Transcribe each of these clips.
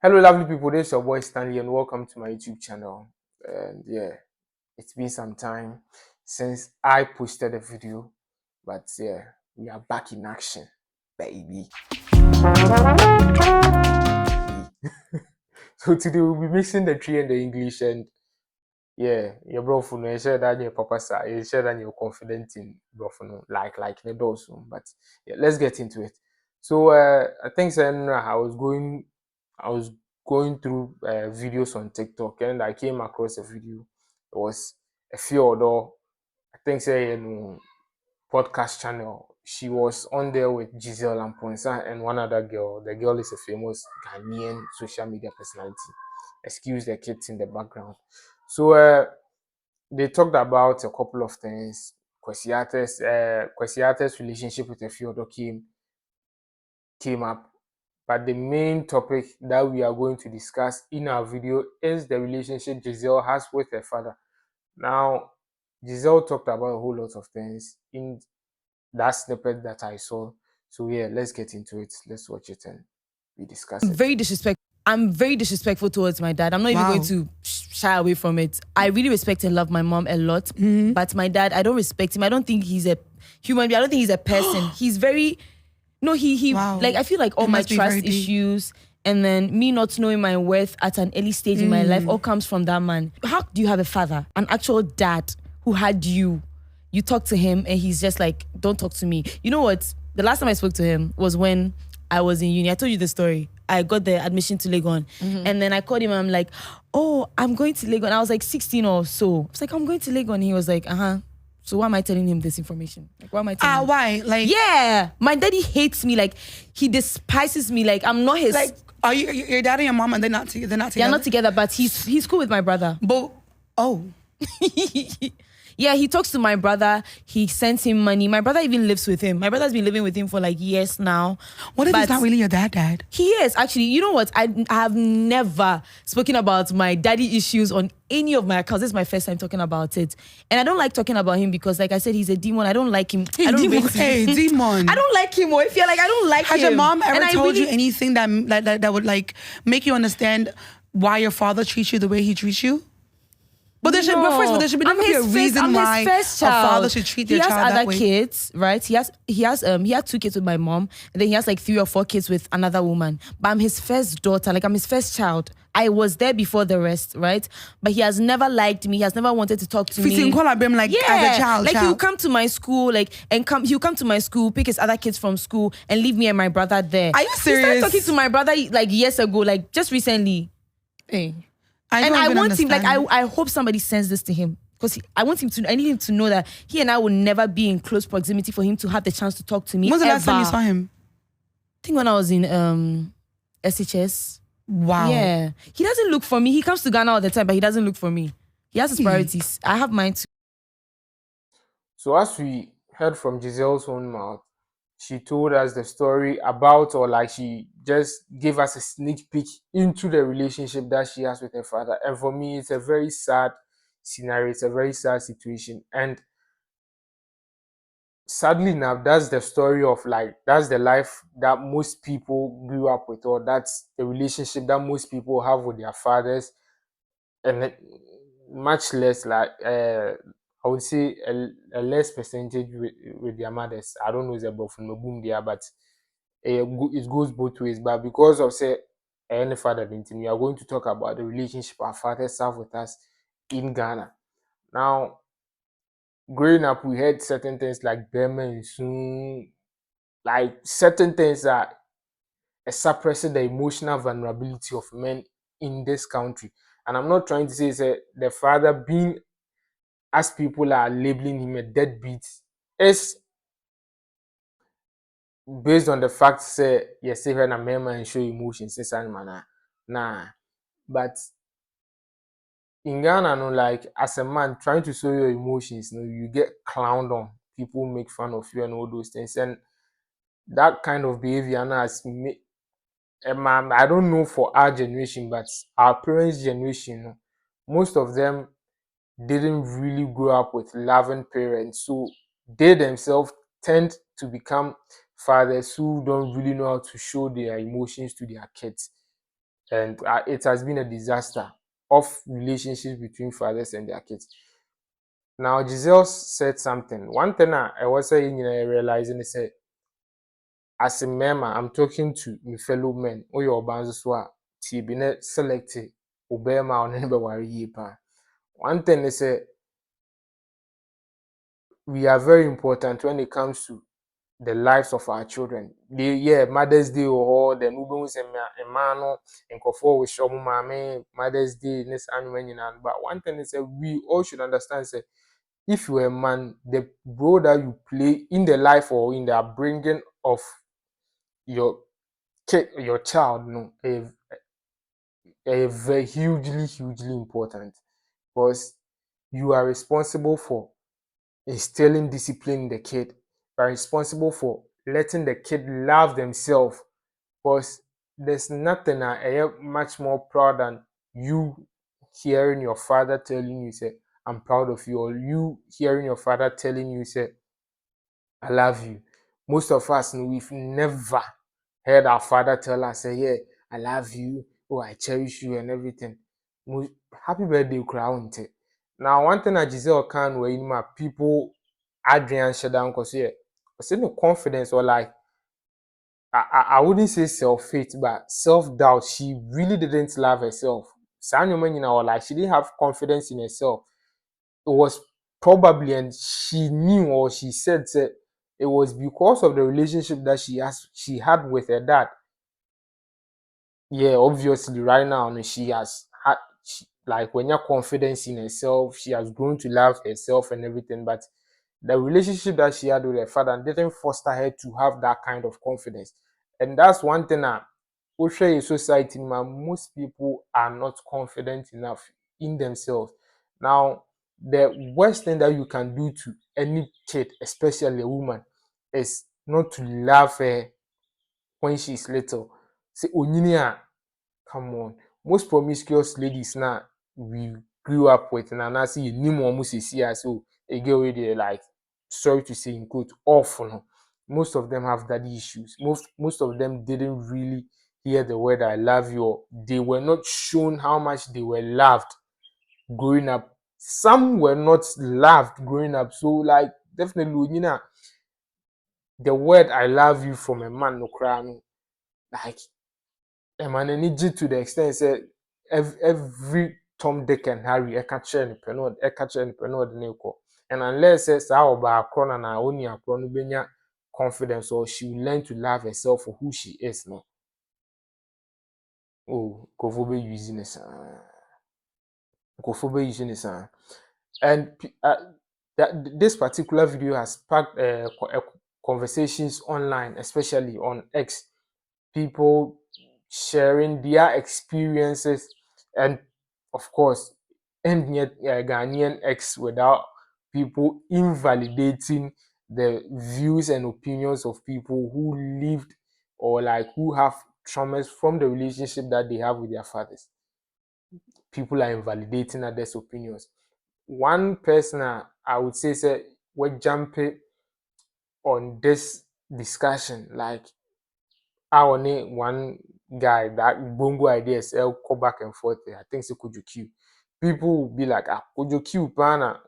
Hello, lovely people. This is your boy Stanley, and welcome to my YouTube channel. And yeah, it's been some time since I posted a video, but yeah, we are back in action, baby. So today we'll be mixing the tree and the English, and yeah, your bro for no, you share that your papa side, you share that you're confident in bro for no, like the doors. But yeah, let's get into it. So I think then I was going through videos on TikTok and I came across a video. It was a few other, I think say podcast channel. She was on there with Giselle Amponsa and one other girl. The girl is a famous Ghanaian social media personality. Excuse the kids in the background. So they talked about a couple of things. Kwesiate's relationship with a few other came up. But the main topic that we are going to discuss in our video is the relationship Giselle has with her father. Now, Giselle talked about a whole lot of things in that snippet that I saw. So yeah, let's get into it. Let's watch it and we discuss it. I'm very disrespectful towards my dad. I'm not even going to shy away from it. I really respect and love my mom a lot, but my dad, I don't respect him. I don't think he's a human being. I don't think he's a person. He's very, no, like, I feel like all my trust issues and then me not knowing my worth at an early stage in my life all comes from that man. How do you have a father, an actual dad who had you? You talk to him and he's just like, don't talk to me. You know what? The last time I spoke to him was when I was in uni. I told you the story. I got the admission to Legon. And then I called him and I'm like, oh, I'm going to Legon. I was like 16 or so. I was like, I'm going to Legon. He was like, so why am I telling him this information? Like, why am I telling him? Why? Like, yeah, my daddy hates me. Like, he despises me. Like, I'm not his. Like, are you your dad and your mom? And they're not together. They're not together, but he's cool with my brother. But yeah, he talks to my brother. He sends him money. My brother even lives with him. My brother's been living with him for like years now. What if he's not really your dad? He is, actually. You know what? I have never spoken about my daddy issues on any of my accounts. This is my first time talking about it. And I don't like talking about him because, like I said, he's a demon. I don't like him. Hey, demon. I don't like him. Or I feel like I don't like him. Has your mom ever told you anything that would like make you understand why your father treats you the way he treats you? But there should be a reason why a father should treat their child that way. He has other kids, right? He had 2 kids with my mom, and then he has like 3 or 4 kids with another woman. But I'm his first daughter, like I'm his first child. I was there before the rest, right? But he has never liked me. He has never wanted to talk to me. As a child. Like he'll come to my school, he'll come to my school, pick his other kids from school, and leave me and my brother there. Are you serious? He started talking to my brother like years ago, like just recently. Hey. I want him, like, I hope somebody sends this to him because I need him to know that he and I will never be in close proximity for him to have the chance to talk to me. When's the last time you saw him? I think when I was in SHS. Wow. Yeah. He doesn't look for me. He comes to Ghana all the time, but he doesn't look for me. He has his priorities. I have mine too. So as we heard from Giselle's own mouth, she told us the story about, or like she just gave us a sneak peek into the relationship that she has with her father. And for me, it's a very sad scenario. It's a very sad situation. And sadly enough, that's the story of, like, that's the life that most people grew up with, or that's the relationship that most people have with their fathers. And much less, like, I would say a less percentage with their mothers. I don't know if it's from boom there, but it goes both ways. But because of say any father, we are going to talk about the relationship our fathers have with us in Ghana. Now, growing up, we heard certain things like Burma and soon, like certain things that suppressing the emotional vulnerability of men in this country. And I'm not trying to say the father being, as people are labeling him, a deadbeat, is based on the fact say yes, when a man and show emotions, but in Ghana, no, like, as a man trying to show your emotions, you get clowned on. People make fun of you and all those things, and that kind of behavior has made, I don't know for our generation, but our parents' generation, most of them didn't really grow up with loving parents, so they themselves tend to become fathers who don't really know how to show their emotions to their kids. and it has been a disaster of relationships between fathers and their kids. Now, Giselle said something. One thing I was saying, realizing is as a member, I'm talking to my fellow men. Oh, your bands so ti be net selected. Obema or never worry. One thing is we are very important when it comes to the lives of our children. Mother's Day or the Nubus and Emano and Kofo with Shomu Mame, Mother's Day, this annual. But one thing is we all should understand if you're a man, the role that you play in the life or in the upbringing of your kid, your child, no, a very hugely important, because you are responsible for instilling discipline in the kid. You are responsible for letting the kid love themselves, because there's nothing I am much more proud than you hearing your father telling you, say, I'm proud of you, or you hearing your father telling you, say, I love you. Most of us, we've never heard our father tell us, say, yeah, I love you, oh, I cherish you, and everything. Happy birthday, crown. Now, one thing that Giselle can where in my people, Adrian Shadan, because yeah, no confidence or like, I wouldn't say self-hate, but self-doubt. She really didn't love herself. Or like she didn't have confidence in herself. It was probably, and she knew, or she said it was because of the relationship that she had with her dad. Yeah, obviously right now she has had like when you're confidence in herself, she has grown to love herself and everything, but the relationship that she had with her father didn't foster her to have that kind of confidence. And that's one thing that in society, most people are not confident enough in themselves. Now, the worst thing that you can do to any kid, especially a woman, is not to love her when she's little. Say, Onyini, come on. Most promiscuous ladies now we grew up with, and I see you need more here. So a girl with like, sorry to say in quote, awful. Most of them have daddy issues. Most of them didn't really hear the word I love you, or they were not shown how much they were loved growing up. Some were not loved growing up. So like definitely, the word I love you from a man no cry, like man energy to the extent say every Tom, Dick and Harry catch any penod, catch any penod neko. And unless says how about corner na only a benya confidence, or she will learn to love herself for who she is, no. Oh, Kofobe using this. Kofobe using this. And this particular video has sparked conversations online, especially on X. People sharing their experiences, and of course, and yet Ghanaian X without people invalidating the views and opinions of people who lived or like who have traumas from the relationship that they have with their fathers. People are invalidating others' opinions. One person I would say we're jumping on this discussion, like I only one guy that bongo ideas go back and forth. I think it's Kojo Q. People will be like, Kojo Q, pana,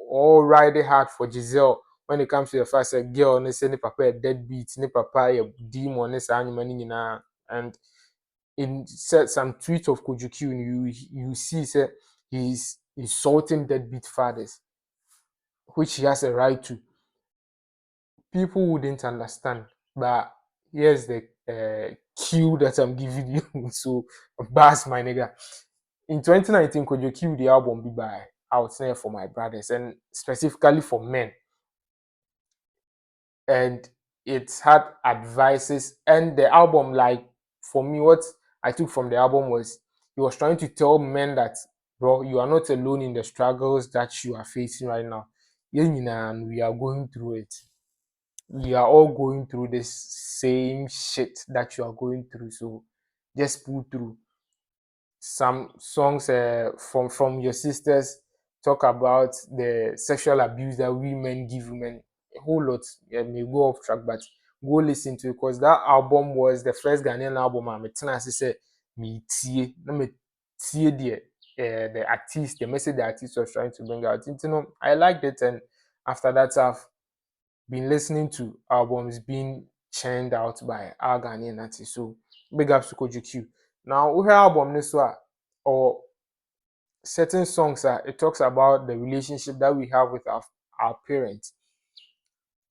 all riding hard for Giselle when it comes to the first girl, they say, papa a deadbeat, ni papa a demon, and in some tweets of Kojo Q, you see, say, he's insulting deadbeat fathers, which he has a right to. People wouldn't understand, but here's the cue that I'm giving you. So, Bass, my nigga. In 2019, Kojo Q the album be by out there for my brothers, and specifically for men. And it had advices, and the album, like, for me, what I took from the album was he was trying to tell men that, bro, you are not alone in the struggles that you are facing right now. And we are going through it. We are all going through this same shit that you are going through. So just pull through. Some songs from your sisters talk about the sexual abuse that women give women. A whole lot. Yeah, may go off track, but go listen to it, because that album was the first Ghanaian album. I'm said me tie na me tie the artist, the message the artist was trying to bring out. You know, I liked it, and after that I've been listening to albums being churned out by our Ghanaian artists. So big ups to Kojo Q. Now we hear album this one or certain songs it talks about the relationship that we have with our parents.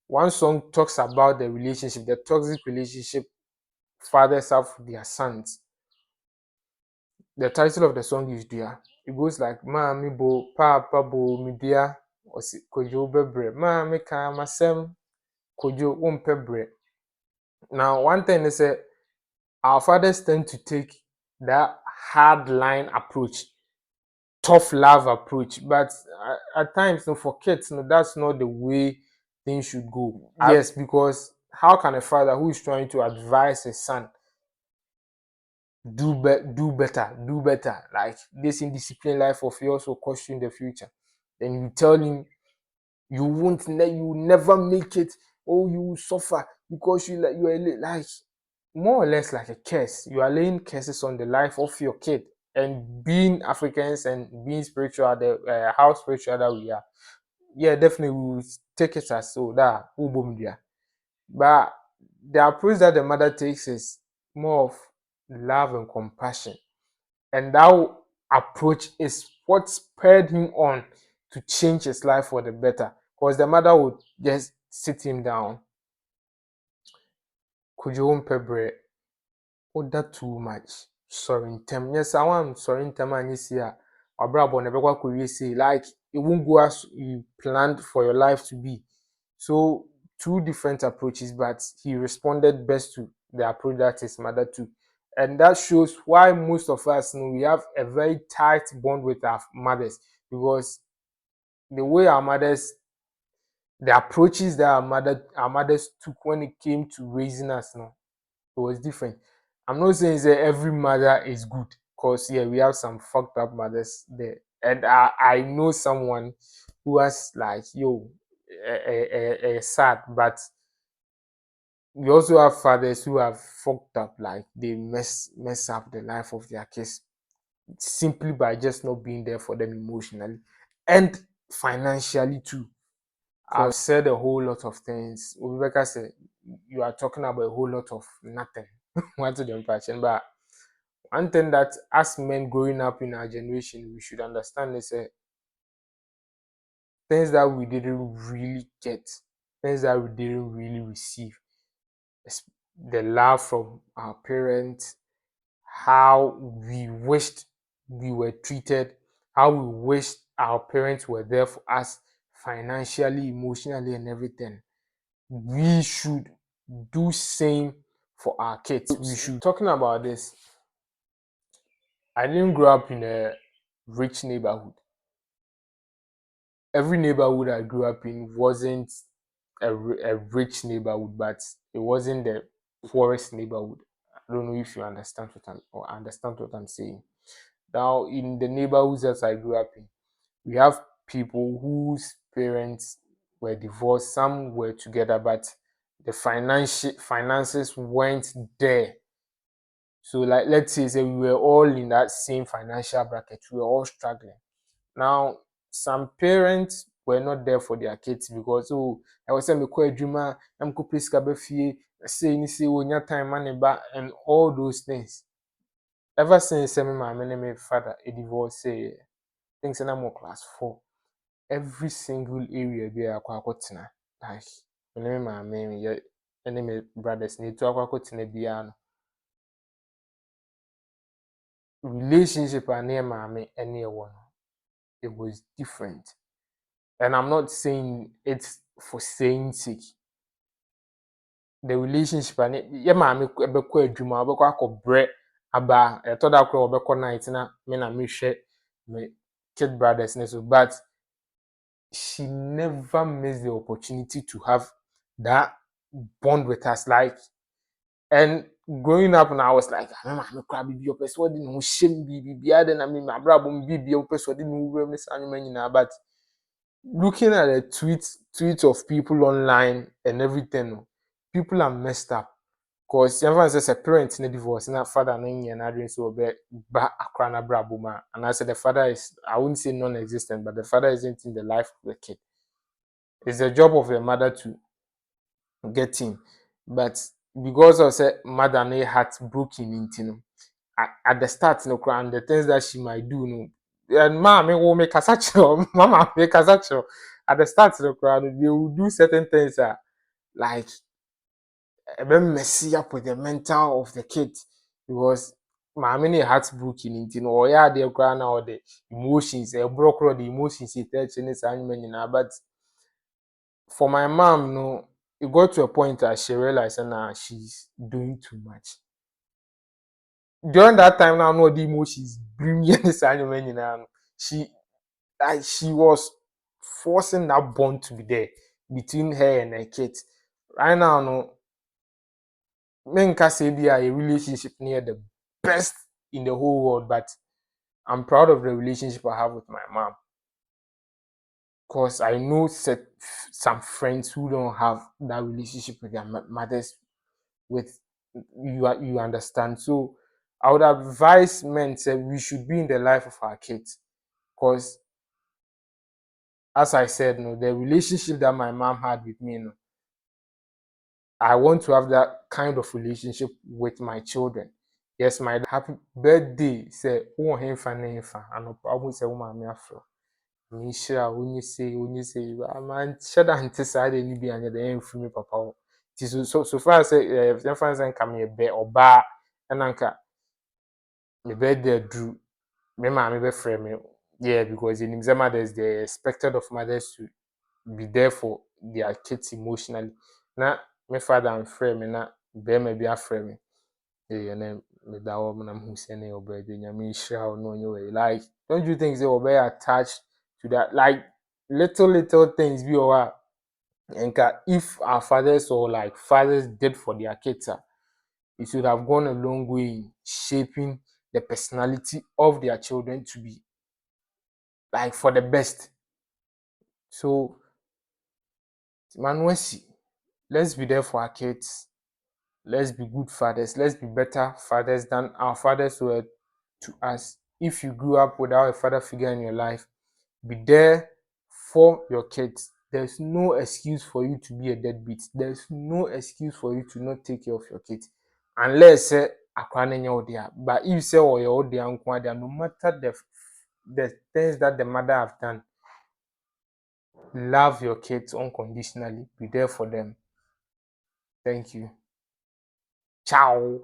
One song talks about the relationship, the toxic relationship fathers have with their sons. The title of the song is Dia. It goes like Mami bo, Papa bo, mi dia, Kojo bebre, Mami ka masem, Kojo umpebre. Now, one thing is that our fathers tend to take that hard line approach, tough love approach, but at times, for kids, that's not the way things should go. Yes, because how can a father who is trying to advise his son do better, like this indisciplined life of yours will cost you in the future, then you tell him you you never make it, or you will suffer because you are like more or less like a curse. You are laying curses on the life of your kid. And being Africans and being spiritual, how spiritual that we are, yeah, definitely we will take it as so that but the approach that the mother takes is more of love and compassion, and that approach is what spurred him on to change his life for the better, because the mother would just sit him down. Could you pebre order too much? Sorry, tem. Yes, I want sorry, tem. And you see, Abrabo never could say like it won't go as you planned for your life to be. So two different approaches, but he responded best to the approach that his mother took. And that shows why most of us we have a very tight bond with our mothers, because the way our mothers, the approaches that our mothers took when it came to raising us, it was different. I'm not saying that every mother is good, because yeah, we have some fucked up mothers there, and I know someone who has like sad, but we also have fathers who have fucked up, like they mess up the life of their kids simply by just not being there for them emotionally and financially too. I've said a whole lot of things. Rebecca said you are talking about a whole lot of nothing. What to the impression, but one thing that as men growing up in our generation we should understand is things that we didn't really get, things that we didn't really receive, the love from our parents, how we wished we were treated, how we wished our parents were there for us financially, emotionally, and everything. We should do same for our kids. We should talking about this. I didn't grow up in a rich neighborhood. Every neighborhood I grew up in wasn't a rich neighborhood, but it wasn't the poorest neighborhood. I don't know if you understand what I'm saying. Now, in the neighborhoods that I grew up in, we have people whose parents were divorced, some were together, but the finances weren't there. So, like, let's say we were all in that same financial bracket, we were all struggling. Now, some parents were not there for their kids because I was saying me quite dreamer, I'm please fee, say when your time money back and all those things. Ever since my my father a divorce, say things in I'm class 4. Every single area be a kwakotina. Like when my me and my brothers need to akwakotina biano. Relationship and near mommy and near one. It was different. And I'm not saying it's for saying sake. The relationship and yeah, mommy ebeko adwuma obeko akọbrẹ aba told that crowd obeko night na me na me hwe me kid brothers ne so, but she never missed the opportunity to have that bond with us, like. And growing up, and I was like, I'm a crabby be persuaded no shame be other than me, my brother be persuaded no miss animal, but looking at the tweets of people online and everything, people are messed up Because everyone says a parent in a divorce, and a father and I so be back a crana brabuma. And I said the father is, I wouldn't say non-existent, but the father isn't in the life of the kid. It's the job of the mother to get him. But because of say mother and heart broken into him, at the start, no crown, the things that she might do, no, and mommy will make a such mama make a such at the start, no crown, they will do certain things that like messy up with the mental of the kid because mommy heartbroken into or yeah, the crown or the emotions, a broke the emotions, it tells in this animal, but for my mom, no, it got to a point that she realized that nah, she's doing too much. During that time, now no the emotions bring me this animal. She she was forcing that bond to be there between her and her kids. Right now, no, men can say be a relationship near the best in the whole world, but I'm proud of the relationship I have with my mom. Because I know some friends who don't have that relationship with their mothers with you understand. So I would advise men say we should be in the life of our kids because as I said, no, the relationship that my mom had with me, no, I want to have that kind of relationship with my children. Yes, my happy birthday say who him fan and no problem say woman afro. Me sure when you say man share that antiside any be and the free me papa. So far as say if fans come here be oba and anka my birthday drew me mommy be frame me. Yeah, because in him mothers they expected of mothers to be there for their kids emotionally. Na my father and frame me na be me be a frame me. Yeah, and then me that woman I'm who say your birthday. I mean, sure no your way. Like, don't you think they will be attached to that? Like little things we are. And if our fathers or like fathers did for their kids, it should have gone a long way in shaping the personality of their children to be like for the best. So, man, let's be there for our kids. Let's be good fathers. Let's be better fathers than our fathers were to us. If you grew up without a father figure in your life, be there for your kids. There's no excuse for you to be a deadbeat. There's no excuse for you to not take care of your kids. Unless but if you say or your no matter the things that the mother have done, love your kids unconditionally. Be there for them. Thank you. Ciao.